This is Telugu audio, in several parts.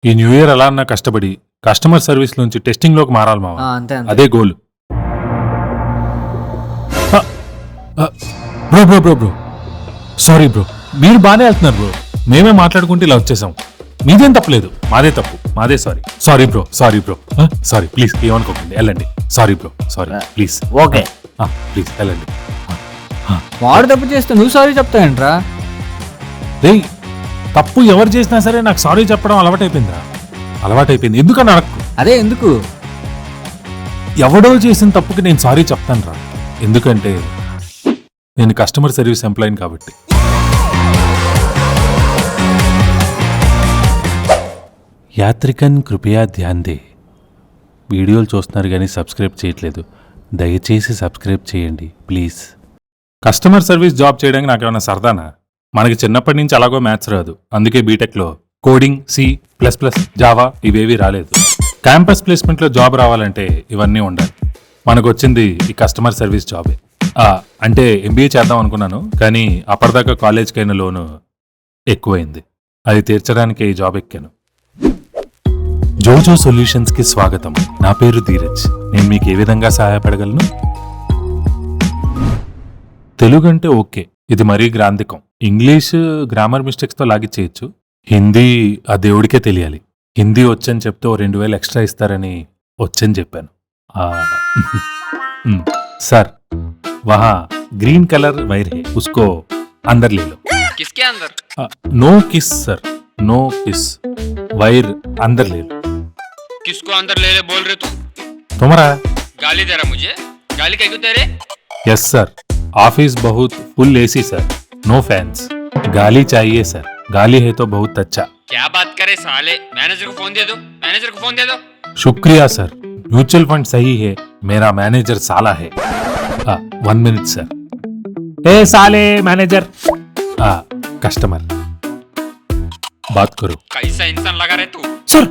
ఈ న్యూ ఇయర్ ఎలా అన్నా కష్టపడి కస్టమర్ సర్వీస్ నుంచి టెస్టింగ్ లోకి మారాలి మావా. అంతే అదే goal. Bro bro bro bro sorry bro, మీరు బాగానే వెళ్తున్నారు బ్రో. మేమే మాట్లాడుకుంటే ఇలా వచ్చేసాం. మీదేం తప్పలేదు, మాదే తప్పు, మాదే sorry. Sorry bro, sorry bro, sorry please ఏమనుకోకండి, వెళ్ళండి. Sorry bro, sorry please. Okay please వెళ్ళండి. వాడు తప్పు చేస్తే నువ్వు సారీ చెప్తావేంట్రా? రేయ్, తప్పు ఎవరు చేసినా సరే నాకు సారీ చెప్పడం అలవాటైపోయిందిరా, అలవాటైపోయింది. ఎందుకని అడక్కు. అదే ఎందుకు? ఎవడో చేసిన తప్పుకి నేను సారీ చెప్తాను రా. ఎందుకంటే నేను కస్టమర్ సర్వీస్ ఎంప్లాయీని కాబట్టి. యాత్రికన్ కృపయా ధ్యాన్ దే. వీడియోలు చూస్తున్నారు కానీ సబ్స్క్రైబ్ చేయట్లేదు, దయచేసి సబ్స్క్రైబ్ చేయండి ప్లీజ్. కస్టమర్ సర్వీస్ జాబ్ చేయడానికి నాకేమైనా సరదానా? మనకి చిన్నప్పటి నుంచి అలాగో మ్యాథ్స్ రాదు, అందుకే బీటెక్లో కోడింగ్, C++, జావా ఇవేవి రాలేదు. క్యాంపస్ ప్లేస్మెంట్లో జాబ్ రావాలంటే ఇవన్నీ ఉండాలి. మనకు వచ్చింది ఈ కస్టమర్ సర్వీస్ జాబే. అంటే MBA చేద్దాం అనుకున్నాను, కానీ అప్పటిదాకా కాలేజ్కి అయిన లోను ఎక్కువైంది. అది తీర్చడానికి ఈ జాబ్ ఎక్కాను. జోజో సొల్యూషన్స్కి స్వాగతం. నా పేరు ధీరజ్. నేను మీకు ఏ విధంగా సహాయపడగలను? తెలుగు అంటే ఓకే, ఇది మరీ గ్రాంధికం. ఇంగ్లీష్ గ్రామర్ మిస్టేక్స్తో లాగిచ్చేయచ్చు. హిందీ ఆ దేవుడికే తెలియాలి. హిందీ వచ్చని చెప్తే 2000 ఎక్స్ట్రా ఇస్తారని వచ్చని చెప్పాను. सर वहाँ ग्रीन कलर वायर है, उसको अंदर ले लो. किसके अंदर? नो किस सर, नो किस. वायर अंदर ले लो. किसको अंदर ले ले बोल रहे तू? तुम्हारा? गाली दे रहा मुझे? गाली क्या क्यों दे रहे? यस सर, ऑफिस बहुत full AC sir, no fans. गाली चाहिए सर, गाली है तो बहुत अच्छा. क्या बात करे साले, मैनेजर को फोन दे दो, मैनेजर को फोन दे दो. शुक्रिया सर, म्यूचुअल फंड सही है, मेरा मैनेजर साला है. 1 मिनट सर. ए साले मैनेजर. कस्टमर बात करो. कैसा इंसान लगा रहे तू? सर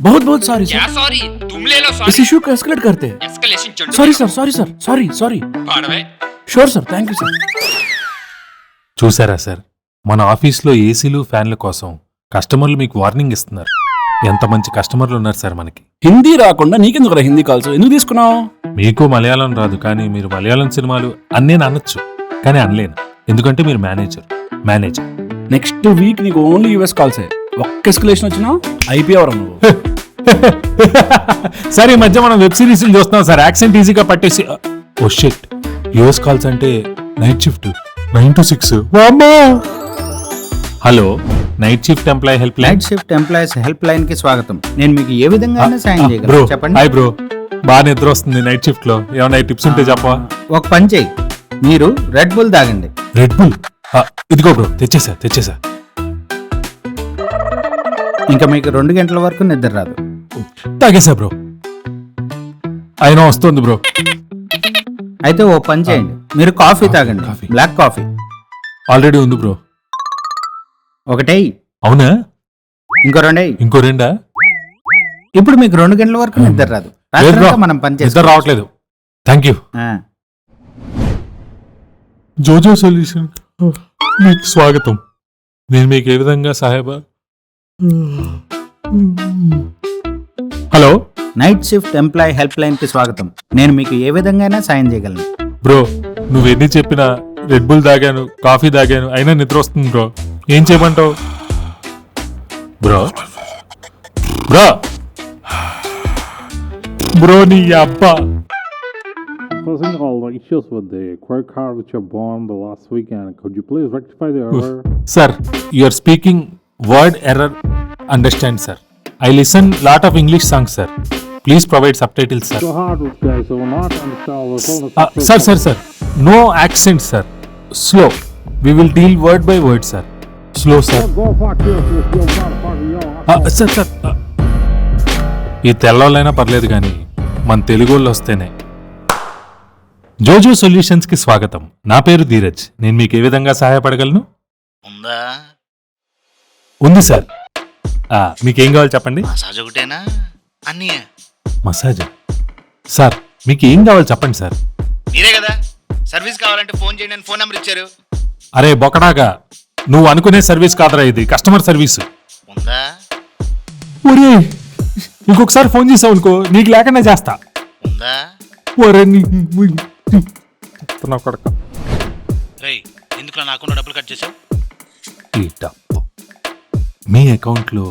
बहुत बहुत सॉरी क्या सर, सॉरी? तुम ले लो इस सॉरी. इशू को एस्केलेट करते हैं. Escalation Chandu. Sorry sir, sorry sir, sorry sorry. पाड़वे. Sure sir, thank you sir. చూసారా సార్, మన ఆఫీస్లో ఏసీలు ఫ్యాన్ల కోసం కస్టమర్లు మీకు వార్నింగ్ ఇస్తున్నారు. ఎంత మంచి కస్టమర్లు ఉన్నారు సార్ మనకి. హిందీ రాకుండా నీకెందుకు హిందీ కాల్స్ ఎందుకు తీసుకున్నావు? మీకు మలయాళం రాదు, కానీ మీరు మలయాళం సినిమాలు అన్నీ అనొచ్చు, కానీ అనలేను. ఎందుకంటే మీరు మేనేజర్. నెక్స్ట్ వీక్ నీకు ఓన్లీ యూఎస్ కాల్స్. ఒక్క ఎస్కలేషన్ వచ్చినా అయిపోయావరా నువ్వు. సార్ ఈ మధ్య మనం వెబ్ సిరీస్ చూస్తున్నాం సార్, యాక్సెంట్ ఈజీగా పట్టేసి. ఓ షిట్, యూఎస్ కాల్స్ అంటే night shift 9 to 6. Hello, night shift employee help line. Night shift employees help line కి స్వాగతం. నేను మీకు ఏ విధంగా సాయం బ్రో, చేయగలను చెప్పండి. హాయ్ బ్రో, బాగా నిద్ర వస్తుంది నైట్ షిఫ్ట్ లో, ఏమైనా టిప్స్ ఉంటే చెప్పవా? ఒక పని చేయి, మీరు రెడ్ బుల్ తాగండి. Red bull? ఇదిగో బ్రో, తెచ్చేసా. ఇంకా మీకు 2 గంటల వరకు నిద్ర రాదు. తాగేసా బ్రో, అయినా వస్తుంది బ్రో. అయితే ఓ పని చేయండి, మీరు కాఫీ తాగండి. కాఫీ. బ్లాక్ కాఫీ ఆల్రెడీ ఉంది బ్రో. ఒకటే, అవునా? ఇంకో 2. ఇంకో 2? ఇప్పుడు మీకు 2 గంటల వరకు నిద్ర రాదు. లేదు బ్రో, రాత్రంతా మనం పని నిద్ర చేస్తాం. రావట్లేదు. Thank you. జోజో సొల్యూషన్ మీకు స్వాగతం. నేను మీకు ఏ విధంగా hello, night shift employee help line కి స్వాగతం. నేను మీకు ఏ విధంగా సాయం చేయగలను? బ్రో నువ్వెన్ని చెప్పినా రెడ్ బుల్ తాగాను, కాఫీ తాగాను, అయినా నిద్ర వస్తుంది బ్రో. ఏం చేయమంటావు బ్రో? బ్రో నీ అబ్బా. Causing all the issues with the credit card which were born the last weekend. Could you please rectify the error? Sir, you are speaking word error. Understand, sir. I listen lot of English songs, sir. Please provide subtitles, sir. So hard with guys who will not understand the Sir. No accent, sir. Slow. We will deal word by word, sir. Slow, sir. Go fuck yourself, you're not fucking young. Sir. ఈ తెల్లవాళ్ళైనా పర్లేదు కానీ మన తెలుగు వాళ్ళు వస్తేనే. జోజో సొల్యూషన్స్ కి స్వాగతం. నా పేరు ధీరజ్. నేను మీకు ఏ విధంగా సహాయపడగలను? ఉందా? ఉంది సార్. మీకేం కావాలి చెప్పండి. మసాజ్ ఒకటేనా అన్నీ? మసాజ్ సార్, మీకు ఏం కావాలి చెప్పండి సార్. మీరే కదా సర్వీస్ కావాలంటే ఫోన్ చేయండి అని ఫోన్ నెంబర్ ఇచ్చారు. అరే బొకడాగా, నువ్వు అనుకునే సర్వీస్ కాదరా, ఇది కస్టమర్ సర్వీస్. ఉందా? ఒరే ఇంకొకసారి ఫోన్ చేసావు అనుకో నీకు లేకుండా చేస్తా. ఉందా? ఒరే కొడక రేయ్, ఎందుకు నా అకౌంట్లో డబ్బులు కట్ చేసావు? ఈ డబ్బు మీ అకౌంట్లో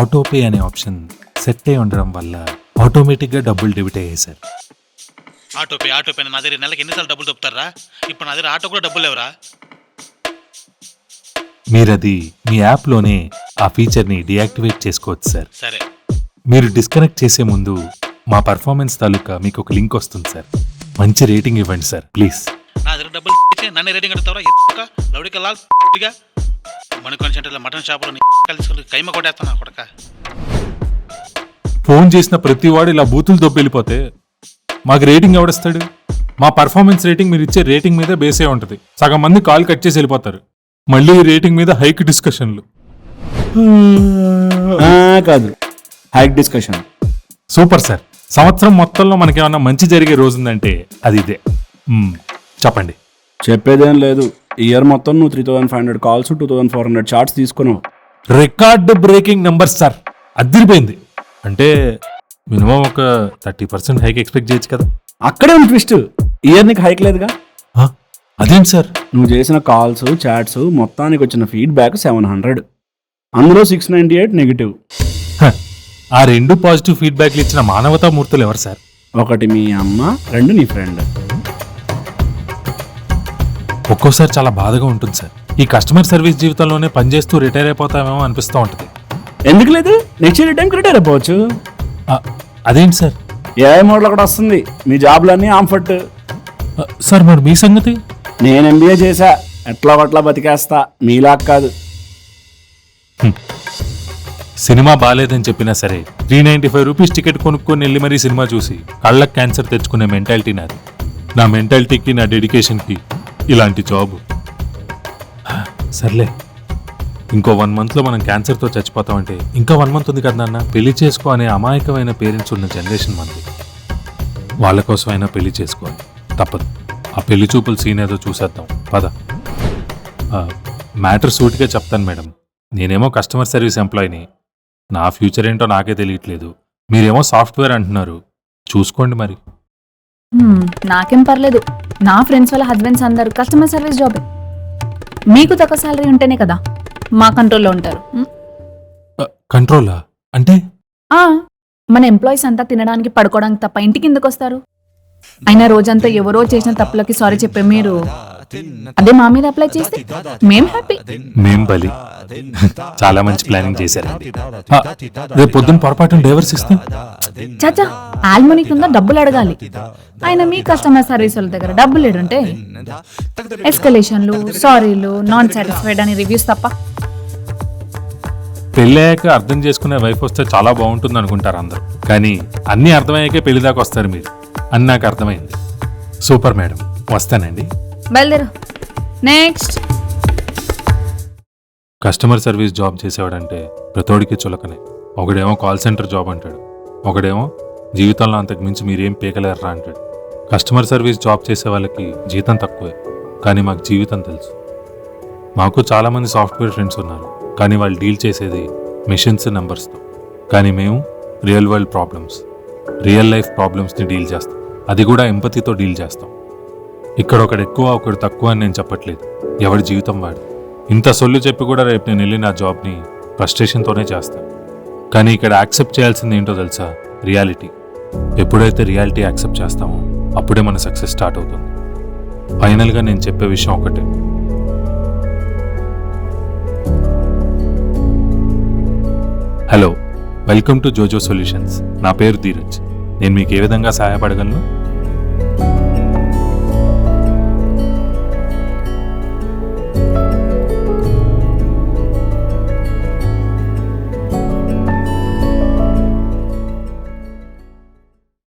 ఆటోపే అనే ఆప్షన్ సెట్ అయి ఉండడం వల్ల ఆటోమేటిక్గా డబ్బులు డెబిట్ అయ్యాయి సార్. ఆటోపే నా దగ్గర నెలకి ఎన్నిసార్లు డబ్బులు దొప్పుతారా? ఇప్పుడు నా దగ్గర ఆటో కూడా డబ్బులు లేవరా? మీరది మీ యాప్లోనే ఆ ఫీచర్ని డియాక్టివేట్ చేసుకోవచ్చు సార్. సరే, మీరు డిస్కనెక్ట్ చేసే ముందు మా పర్ఫార్మెన్స్ తాలూకా మీకు ఒక లింక్ వస్తుంది సార్. మంచి రేటింగ్ ఇవ్వండి సార్ ప్లీజ్. నా దగ్గర డబ్బులు ఇచ్చే నన్ను రేటింగ్ అడుగుతావరా? లౌడిక లాల్ గా మణికొండ సెంటర్లో మటన్ షాపులో కలిసి కైమ కొట్టేస్తాను నా కొడక. ఫోన్ చేసిన ప్రతి వాడు ఇలా బూతులు దొబ్బెళ్ళిపోతే మాకు రేటింగ్ ఎవడిస్తాడు? మా పర్ఫార్మెన్స్ రేటింగ్ మీరు ఇచ్చే రేటింగ్ మీద బేసే ఉంటుంది. సగం మంది కాల్ కట్ చేసి వెళ్ళిపోతారు. మళ్ళీ ఈ రేటింగ్ మీద హైక్ డిస్కషన్లు. కాదు, హైక్ డిస్కషన్. Super sir. సంవత్సరం మొత్తంలో మనకేమన్నా మంచి జరిగే రోజుందంటే అది ఇదే. చెప్పండి. చెప్పేదేం లేదు. ఇయర్ మొత్తం నువ్వు 3500 కాల్స్ 2400 చార్ట్స్ తీసుకున్నావు. Record breaking numbers sir. అదిరిపోయింది. అంటే మినిమం ఒక 30% హైక్ ఎక్స్పెక్ట్ చేయొచ్చు కదా. అక్కడే ఉంది ట్విస్ట్. ఇయర్ నీకు హైక్ లేదుగా. అదేంటి సార్? నువ్వు చేసిన కాల్స్ చాట్స్ మొత్తానికి వచ్చిన ఫీడ్బ్యాక్ 700, అందులో 698 నెగిటివ్. ఆ 2 పాజిటివ్ ఫీడ్బ్యాక్లు ఇచ్చిన మానవతా మూర్తులు ఎవరు సార్? ఒకటి మీ అమ్మ, 2 నీ ఫ్రెండ్. ఒక్కోసారి చాలా బాధగా ఉంటుంది సార్. ఈ కస్టమర్ సర్వీస్ జీవితంలోనే పనిచేస్తూ రిటైర్ అయిపోతామేమో అనిపిస్తూ ఉంటుంది. ఎందుకు లేదు, నెక్స్ట్ ఇయర్ టైంకి రిటైర్ అయిపోవచ్చు. అదేంటి సార్? ఏఐ మోడల్ అక్కడ వస్తుంది. మీ జాబ్లన్నీ ఆంఫర్ట్. సార్ మరి మీ సంగతి? నేను ఎంబీఏ చేశా, ఎట్లా పట్లా బతికేస్తా, మీలా కాదు. సినిమా బాగాలేదని చెప్పినా సరే 395 రూపీస్ టికెట్ కొనుక్కొని వెళ్ళి మరీ సినిమా చూసి కళ్ళకు క్యాన్సర్ తెచ్చుకునే మెంటాలిటీ నాది. నా మెంటాలిటీకి నా డెడికేషన్కి ఇలాంటి జాబ్. సర్లే, ఇంకో 1 మంత్లో మనం క్యాన్సర్తో చచ్చిపోతామంటే ఇంకా 1 మంత్ ఉంది కదా నాన్న. పెళ్లి చేసుకో అనే అమాయకమైన పేరెంట్స్ ఉన్న జనరేషన్ మనది. వాళ్ళ కోసమైనా పెళ్లి చేసుకోవాలి, తప్పదు. ఆ పెళ్లి చూపుల సీన్ ఏదో చూసేద్దాం పద. మ్యాటర్ సూటిగా చెప్తాను మేడం. నేనేమో కస్టమర్ సర్వీస్ ఎంప్లాయీని. నా ఫ్యూచర్ ఏంటో నాకే తెలియట్లేదు. మీరేమో సాఫ్ట్వేర్ అంటున్నారు. చూసుకోండి మరి. నాకేం పర్లేదు. నా ఫ్రెండ్స్ వాళ్ళ హస్బెండ్స్ అందరూ కస్టమర్ సర్వీస్ జాబ్. మీకు తక్కువ సాలరీ ఉంటేనే కదా మా కంట్రోల్లో ఉంటారు. కంట్రోలా అంటే? మన ఎంప్లాయీస్ అంతా తినడానికి పడుకోవడానికి తప్ప ఇంటికి ఎందుకు వస్తారు? అయినా రోజంతా ఎవరో చేసిన తప్పులకి సారీ చెప్పే మీరు అదే మా మీద అప్లై చేస్తే మేం హ్యాపీ. మేం బలి. చాలా మంచి ప్లానింగ్ చేశారండి. రేపు పొద్దున్న పొరపాటున డైవర్స్ ఇస్తే చాచా ఆల్మనీ కింద డబ్బులు అడగాలి. ఆయన మీ కస్టమర్ సర్వీస్ వాళ్ళ దగ్గర డబ్బులు ఏడుంటే ఎస్కలేషన్లు, సారీలు, నాన్ సాటిస్ఫైడ్ అని రివ్యూస్ తప్ప. పెళ్ళయ్యాక అర్థం చేసుకునే వైఫ్ వస్తే చాలా బాగుంటుంది అనుకుంటారు అందరూ. కానీ అన్నీ అర్థమయ్యాకే పెళ్లి దాకా వస్తారు మీరు అని నాకు అర్థమైంది. సూపర్ మేడం, వస్తానండి. బయలుదేరు. నెక్స్ట్. కస్టమర్ సర్వీస్ జాబ్ చేసేవాడంటే ప్రతోడికి చులకనే. ఒకడేమో కాల్ సెంటర్ జాబ్ అంటాడు, ఒకడేమో జీవితంలో అంతకు మించి మీరేం పీకలేర్రా అంటాడు. కస్టమర్ సర్వీస్ జాబ్ చేసే వాళ్ళకి జీతం తక్కువే, కానీ మాకు జీవితం తెలుసు. మాకు చాలామంది సాఫ్ట్వేర్ ఫ్రెండ్స్ ఉన్నారు, కానీ వాళ్ళు డీల్ చేసేది మిషన్స్ నెంబర్స్తో. కానీ మేము real world problems, real life ప్రాబ్లమ్స్ని డీల్ చేస్తాం. అది కూడా ఎంపతితో డీల్ చేస్తాం. ఇక్కడ ఒకడు ఎక్కువ ఒకడు తక్కువ అని నేను చెప్పట్లేదు. ఎవడి జీవితం వాడు. ఇంత సొల్లు చెప్పి కూడా రేపు నేను వెళ్ళి నా జాబ్ని ఫ్రస్ట్రేషన్తోనే చేస్తాను. కానీ ఇక్కడ యాక్సెప్ట్ చేయాల్సింది ఏంటో తెలుసా? రియాలిటీ. ఎప్పుడైతే రియాలిటీ యాక్సెప్ట్ చేస్తామో అప్పుడే మన సక్సెస్ స్టార్ట్ అవుతుంది. ఫైనల్గా నేను చెప్పే విషయం ఒకటే. Hello, welcome to Jojo solutions. నా పేరు ధీరజ్. నేను మీకు ఏ విధంగా సహాయపడగలను?